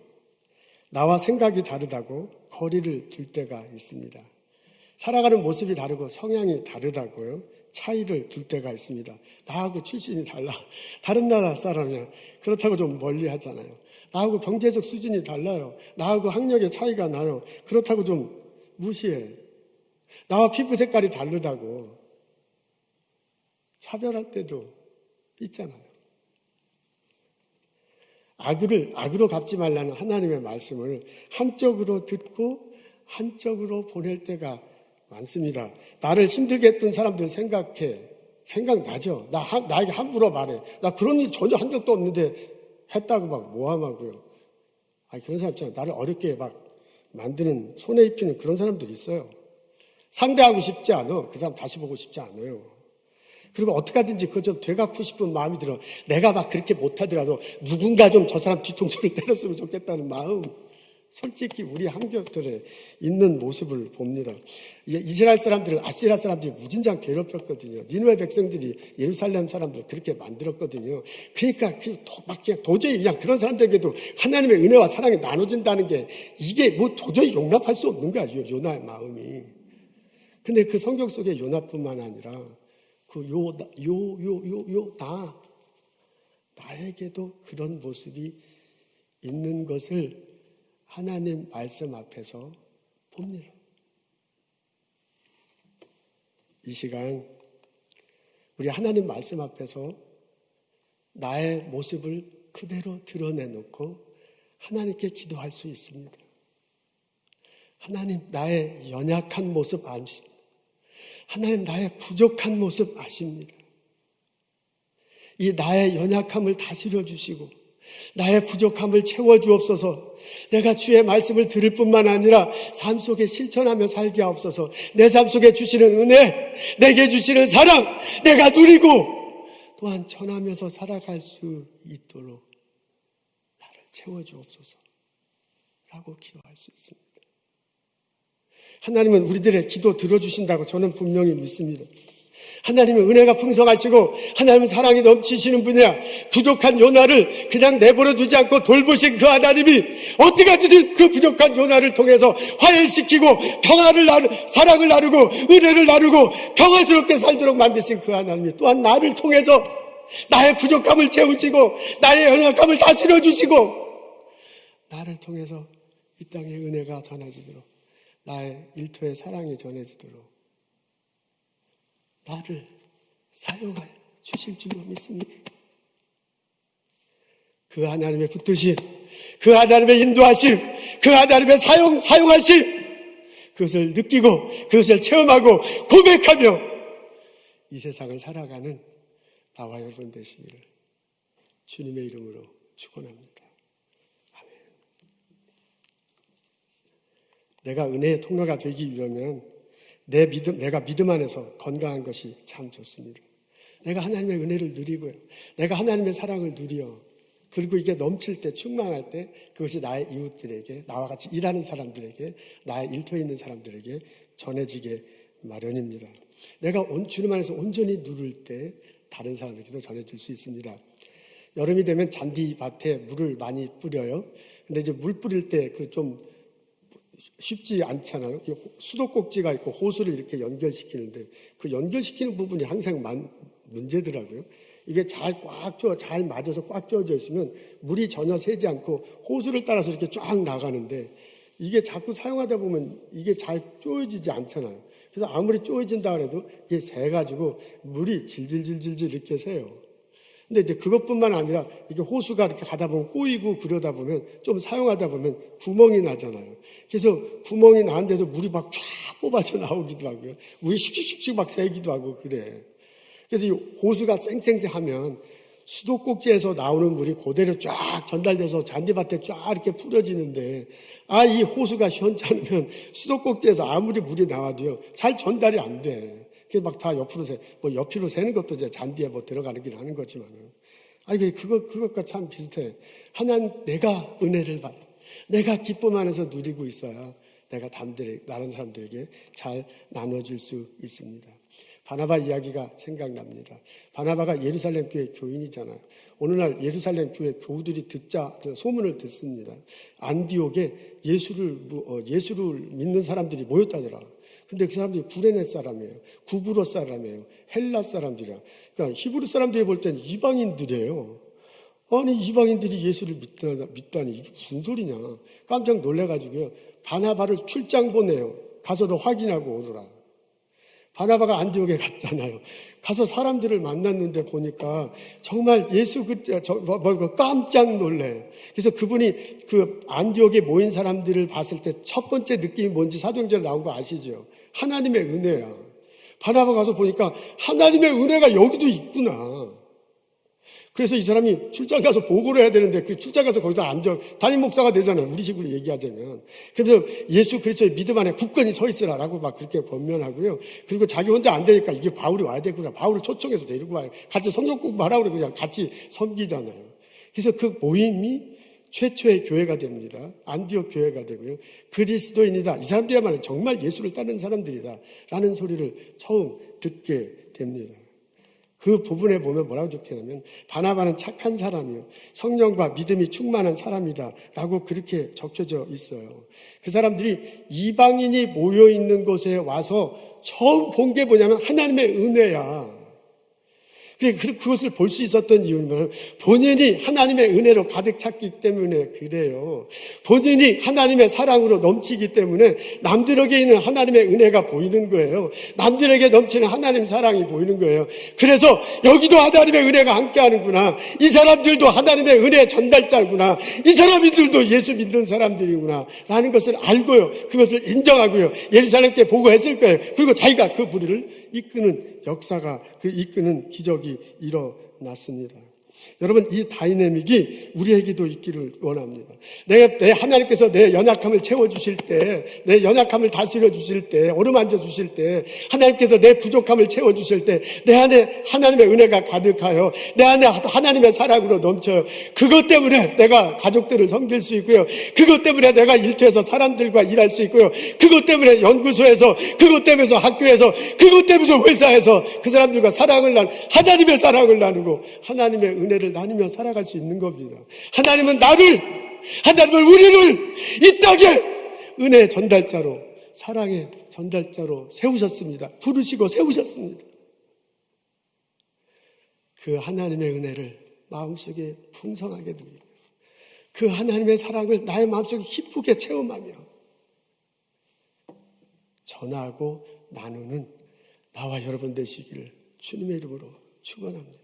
나와 생각이 다르다고 거리를 둘 때가 있습니다. 살아가는 모습이 다르고 성향이 다르다고요. 차이를 둘 때가 있습니다. 나하고 출신이 달라. 다른 나라 사람이야. 그렇다고 좀 멀리 하잖아요. 나하고 경제적 수준이 달라요. 나하고 학력의 차이가 나요. 그렇다고 좀 무시해. 나와 피부 색깔이 다르다고 차별할 때도 있잖아요. 악으로 갚지 말라는 하나님의 말씀을 한쪽으로 듣고 한쪽으로 보낼 때가 많습니다. 나를 힘들게 했던 사람들 생각나죠? 나에게 함부로 말해. 나 그런 일 전혀 한 적도 없는데 했다고 막 모함하고요. 그런 사람 있잖아요. 나를 어렵게 막 만드는, 손에 입히는 그런 사람들이 있어요. 상대하고 싶지 않아. 그 사람 다시 보고 싶지 않아요. 그리고 어떻게 하든지 그거 좀 되갚고 싶은 마음이 들어. 내가 막 그렇게 못하더라도 누군가 좀 저 사람 뒤통수를 때렸으면 좋겠다는 마음. 솔직히 우리 한교들에 있는 모습을 봅니다. 이스라엘 사람들을 아시리아 사람들이 무진장 괴롭혔거든요. 니느웨 백성들이 예루살렘 사람들 그렇게 만들었거든요. 그러니까 그냥 도저히 그냥 그런 사람들에게도 하나님의 은혜와 사랑이 나눠진다는 게 이게 뭐 도저히 용납할 수 없는 거야. 요나의 마음이. 근데 그 성경 속에 요나뿐만 아니라 나에게도 그런 모습이 있는 것을 하나님 말씀 앞에서 봅니다. 이 시간 우리 하나님 말씀 앞에서 나의 모습을 그대로 드러내놓고 하나님께 기도할 수 있습니다. 하나님, 나의 연약한 모습 아십니다. 하나님, 나의 부족한 모습 아십니다. 이 나의 연약함을 다스려 주시고 나의 부족함을 채워주옵소서. 내가 주의 말씀을 들을 뿐만 아니라 삶 속에 실천하며 살게 하옵소서. 내 삶 속에 주시는 은혜, 내게 주시는 사랑, 내가 누리고 또한 전하면서 살아갈 수 있도록 나를 채워주옵소서 라고 기도할 수 있습니다. 하나님은 우리들의 기도 들어주신다고 저는 분명히 믿습니다. 하나님은 은혜가 풍성하시고 하나님은 사랑이 넘치시는 분이야. 부족한 요나를 그냥 내버려 두지 않고 돌보신 그 하나님이 어떻게 하든지 그 부족한 요나를 통해서 화해시키고 평화를 사랑을 나누고 은혜를 나누고 평화스럽게 살도록 만드신 그 하나님이 또한 나를 통해서 나의 부족함을 채우시고 나의 연약함을 다스려 주시고 나를 통해서 이 땅의 은혜가 전해지도록 나의 일터의 사랑이 전해지도록 나를 사용하여 주실 줄로 믿습니다. 그 하나님의 붙드심, 그 하나님의 인도하심, 그 하나님의 사용하심, 그것을 느끼고 그것을 체험하고 고백하며 이 세상을 살아가는 나와 여러분 되시기를 주님의 이름으로 축원합니다. 아멘. 내가 은혜의 통로가 되기 위하면 내가 믿음 안에서 건강한 것이 참 좋습니다. 내가 하나님의 은혜를 누리고요. 내가 하나님의 사랑을 누려. 그리고 이게 넘칠 때, 충만할 때 그것이 나의 이웃들에게, 나와 같이 일하는 사람들에게, 나의 일터에 있는 사람들에게 전해지게 마련입니다. 내가 주님 안에서 온전히 누릴 때 다른 사람에게도 전해줄 수 있습니다. 여름이 되면 잔디밭에 물을 많이 뿌려요. 근데 이제 물 뿌릴 때 그 좀 쉽지 않잖아요. 수도꼭지가 있고 호수를 이렇게 연결시키는데 그 연결시키는 부분이 항상 문제더라고요. 이게 잘 맞아서 꽉 조여져 있으면 물이 전혀 새지 않고 호수를 따라서 이렇게 쫙 나가는데 이게 자꾸 사용하다 보면 이게 잘 조여지지 않잖아요. 그래서 아무리 조여진다 그래도 이게 새가지고 물이 질질질질 이렇게 새요. 근데 이제 그것뿐만 아니라 이게 호수가 이렇게 가다 보면 꼬이고 그러다 보면 좀 사용하다 보면 구멍이 나잖아요. 그래서 구멍이 나는데도 물이 막 쫙 뽑아져 나오기도 하고요. 물이 슉슉슉 막 새기도 하고 그래. 그래서 이 호수가 쌩쌩하면 수도꼭지에서 나오는 물이 그대로 쫙 전달돼서 잔디밭에 쫙 이렇게 뿌려지는데 이 호수가 시원찮으면 수도꼭지에서 아무리 물이 나와도요 잘 전달이 안 돼. 막 다 옆으로 새는 것도 이제 잔디에 들어가긴 하는 거지만은. 그것과 참 비슷해. 내가 은혜를 받아. 내가 기쁨 안에서 누리고 있어야 내가 다른 사람들에게 잘 나눠줄 수 있습니다. 바나바 이야기가 생각납니다. 바나바가 예루살렘 교회 교인이잖아요. 어느 날 예루살렘 교회 교우들이 소문을 듣습니다. 안디옥에 예수를 믿는 사람들이 모였다더라. 근데 그 사람들이 구레네 사람이에요. 구브로 사람이에요. 헬라 사람들이야. 그러니까 히브리 사람들이 볼 때는 이방인들이에요. 아니 이방인들이 예수를 믿다니 이게 무슨 소리냐. 깜짝 놀래가지고요. 바나바를 출장 보내요. 가서 너 확인하고 오더라. 바나바가 안디옥에 갔잖아요. 가서 사람들을 만났는데 보니까 정말 예수 깜짝 놀래. 그래서 그분이 그 안디옥에 모인 사람들을 봤을 때 첫 번째 느낌이 뭔지 사도행전에 나온 거 아시죠? 하나님의 은혜야. 바나바 가서 보니까 하나님의 은혜가 여기도 있구나. 그래서 이 사람이 출장 가서 보고를 해야 되는데 그 출장 가서 거기다 앉아 담임 목사가 되잖아요. 우리 식으로 얘기하자면. 그래서 예수 그리스도의 믿음 안에 굳건히 서 있으라라고 막 그렇게 권면하고요. 그리고 자기 혼자 안 되니까 이게 바울이 와야 되구나. 바울을 초청해서 데리고 와요. 같이 성경 공부하라고 그냥 같이 섬기잖아요. 그래서 그 모임이 최초의 교회가 됩니다. 안디옥 교회가 되고요. 그리스도인이다. 이 사람들이야말로 정말 예수를 따르는 사람들이다. 라는 소리를 처음 듣게 됩니다. 그 부분에 보면 뭐라고 적혀냐면 바나바는 착한 사람이요. 성령과 믿음이 충만한 사람이다. 라고 그렇게 적혀져 있어요. 그 사람들이 이방인이 모여있는 곳에 와서 처음 본 게 뭐냐면 하나님의 은혜야. 그것을 볼 수 있었던 이유는 본인이 하나님의 은혜로 가득 찼기 때문에 그래요. 본인이 하나님의 사랑으로 넘치기 때문에 남들에게 있는 하나님의 은혜가 보이는 거예요. 남들에게 넘치는 하나님 사랑이 보이는 거예요. 그래서 여기도 하나님의 은혜가 함께하는구나. 이 사람들도 하나님의 은혜 전달자구나. 이 사람들도 예수 믿는 사람들이구나. 라는 것을 알고요. 그것을 인정하고요. 예루살렘께 보고했을 거예요. 그리고 자기가 그 무리를 이끄는 역사가 이끄는 기적이 일어났습니다. 여러분, 이 다이내믹이 우리에게도 있기를 원합니다. 내 하나님께서 내 연약함을 채워주실 때, 내 연약함을 다스려 주실 때, 어루만져 주실 때, 하나님께서 내 부족함을 채워주실 때, 내 안에 하나님의 은혜가 가득하여 내 안에 하나님의 사랑으로 넘쳐요. 그것 때문에 내가 가족들을 섬길 수 있고요. 그것 때문에 내가 일터에서 사람들과 일할 수 있고요. 그것 때문에 연구소에서, 그것 때문에 학교에서, 그것 때문에 회사에서 그 사람들과 하나님의 사랑을 나누고 하나님의 은혜를 나누며 살아갈 수 있는 겁니다. 하나님은 우리를 이 땅에 은혜의 전달자로, 사랑의 전달자로 세우셨습니다. 부르시고 세우셨습니다. 그 하나님의 은혜를 마음속에 풍성하게 누리고 그 하나님의 사랑을 나의 마음속에 기쁘게 체험하며 전하고 나누는 나와 여러분 되시기를 주님의 이름으로 축원합니다.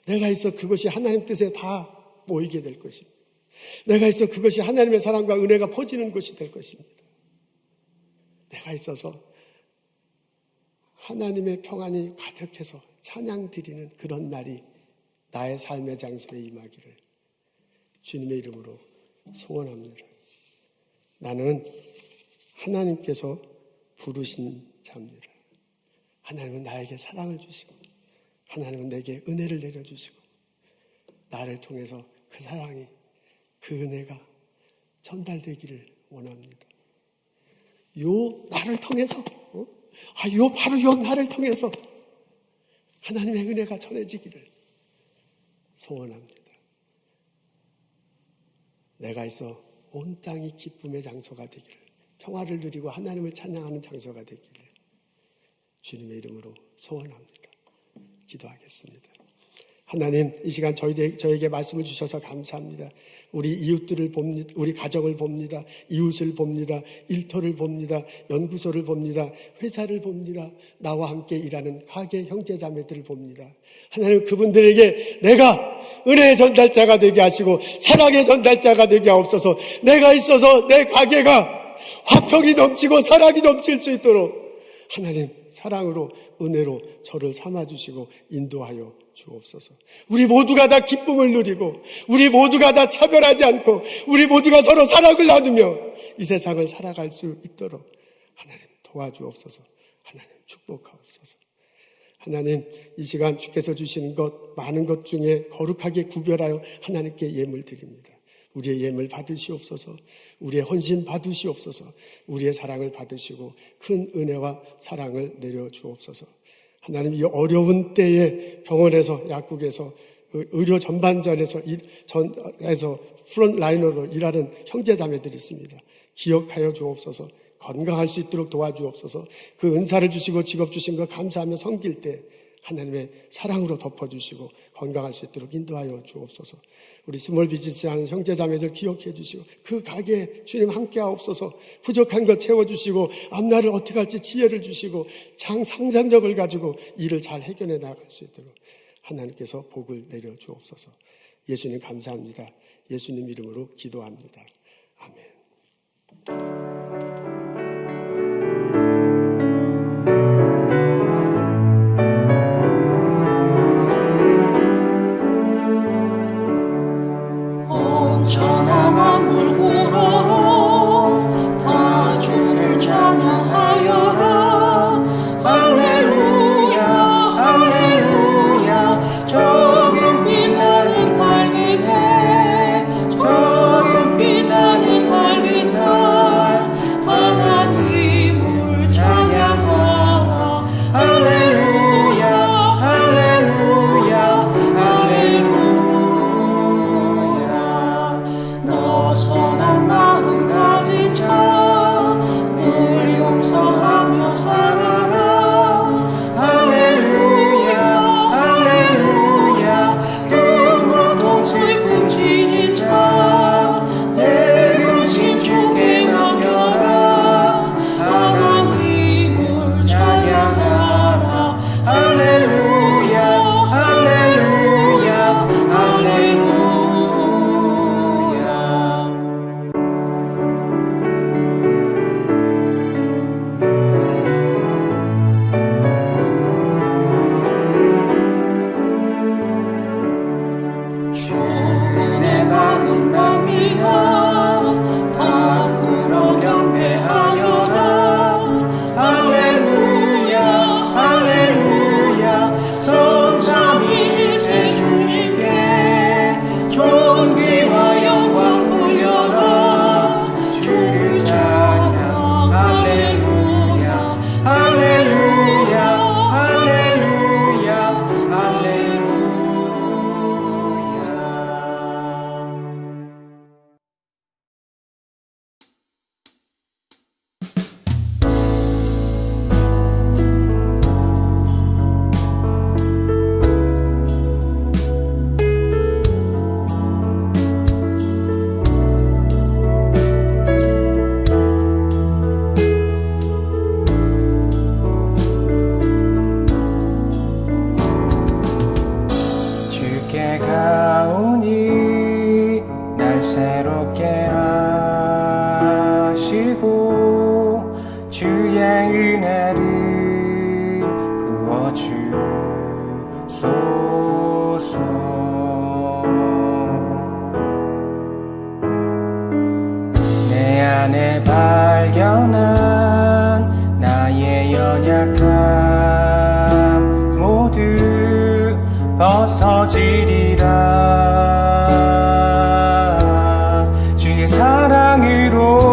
내가 있어 그것이 하나님 뜻에 다 모이게 될 것입니다. 내가 있어 그것이 하나님의 사랑과 은혜가 퍼지는 것이 될 것입니다. 내가 있어서 하나님의 평안이 가득해서 찬양 드리는 그런 날이 나의 삶의 장소에 임하기를 주님의 이름으로 소원합니다. 나는 하나님께서 부르신 자입니다. 하나님은 나에게 사랑을 주시고 하나님은 내게 은혜를 내려주시고 나를 통해서 그 사랑이, 그 은혜가 전달되기를 원합니다. 나를 통해서 바로 나를 통해서 하나님의 은혜가 전해지기를 소원합니다. 내가 있어 온 땅이 기쁨의 장소가 되기를, 평화를 누리고 하나님을 찬양하는 장소가 되기를 주님의 이름으로 소원합니다. 기도하겠습니다. 하나님, 이 시간 저에게 말씀을 주셔서 감사합니다. 우리 이웃들을 봅니다. 우리 가정을 봅니다. 이웃을 봅니다. 일터를 봅니다. 연구소를 봅니다. 회사를 봅니다. 나와 함께 일하는 가게 형제자매들을 봅니다. 하나님, 그분들에게 내가 은혜의 전달자가 되게 하시고 사랑의 전달자가 되게 하옵소서. 내가 있어서 내 가게가 화평이 넘치고 사랑이 넘칠 수 있도록 하나님, 사랑으로 은혜로 저를 삼아주시고 인도하여 주옵소서. 우리 모두가 다 기쁨을 누리고 우리 모두가 다 차별하지 않고 우리 모두가 서로 사랑을 나누며 이 세상을 살아갈 수 있도록 하나님 도와주옵소서. 하나님 축복하옵소서. 하나님, 이 시간 주께서 주시는 것 많은 것 중에 거룩하게 구별하여 하나님께 예물 드립니다. 우리의 예물 받으시옵소서. 우리의 헌신 받으시옵소서. 우리의 사랑을 받으시고 큰 은혜와 사랑을 내려주옵소서. 하나님, 이 어려운 때에 병원에서, 약국에서, 의료 전반전에서 프론라이너로 일하는 형제자매들이 있습니다. 기억하여 주옵소서. 건강할 수 있도록 도와주옵소서. 그 은사를 주시고 직업 주신 것 감사하며 섬길 때 하나님의 사랑으로 덮어주시고 건강할 수 있도록 인도하여 주옵소서. 우리 스몰 비즈니스 하는 형제자매들 기억해 주시고 그 가게에 주님 함께 하옵소서. 부족한 것 채워주시고 앞날을 어떻게 할지 지혜를 주시고 상상력을 가지고 일을 잘 해결해 나갈 수 있도록 하나님께서 복을 내려 주옵소서. 예수님 감사합니다. 예수님 이름으로 기도합니다. 아멘. 천하 만물 우러러 다 주를 찬양하여라. 할렐루야 할렐루야. 저기 빛나는 밝은 해, 저기 빛나는 밝은 달, 안에 발견한 나의 연약함 모두 벗어지리라. 주의 사랑으로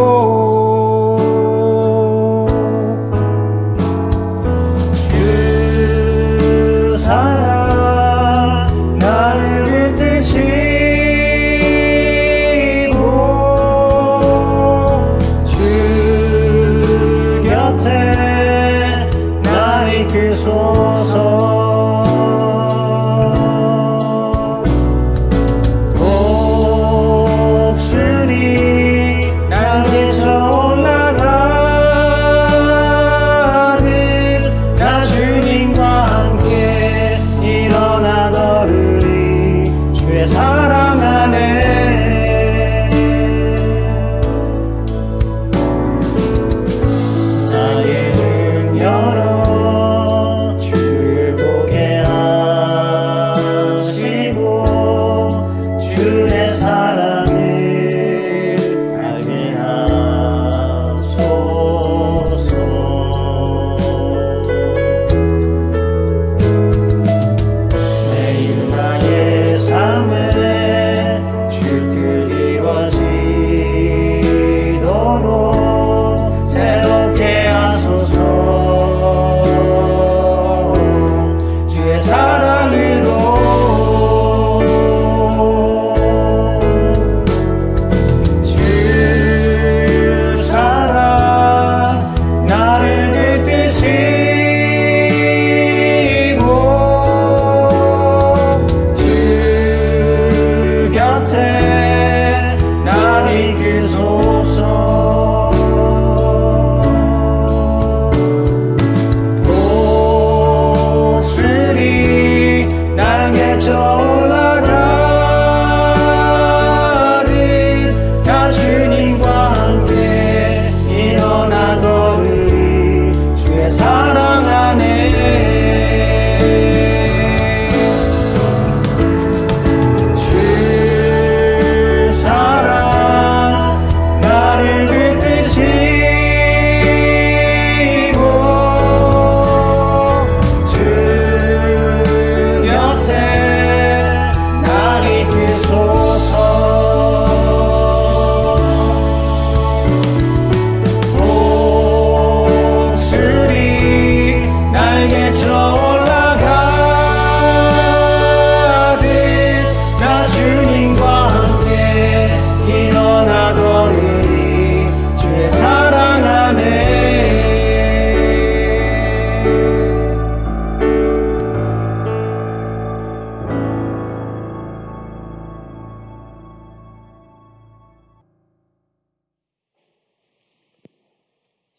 주 사랑 나를 붙드시고 주 곁에 나 이끄소서.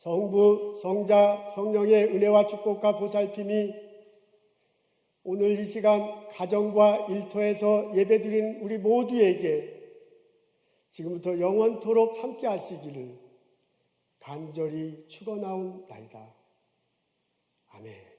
성부, 성자, 성령의 은혜와 축복과 보살핌이 오늘 이 시간 가정과 일터에서 예배드린 우리 모두에게 지금부터 영원토록 함께 하시기를 간절히 축원하옵나이다. 아멘.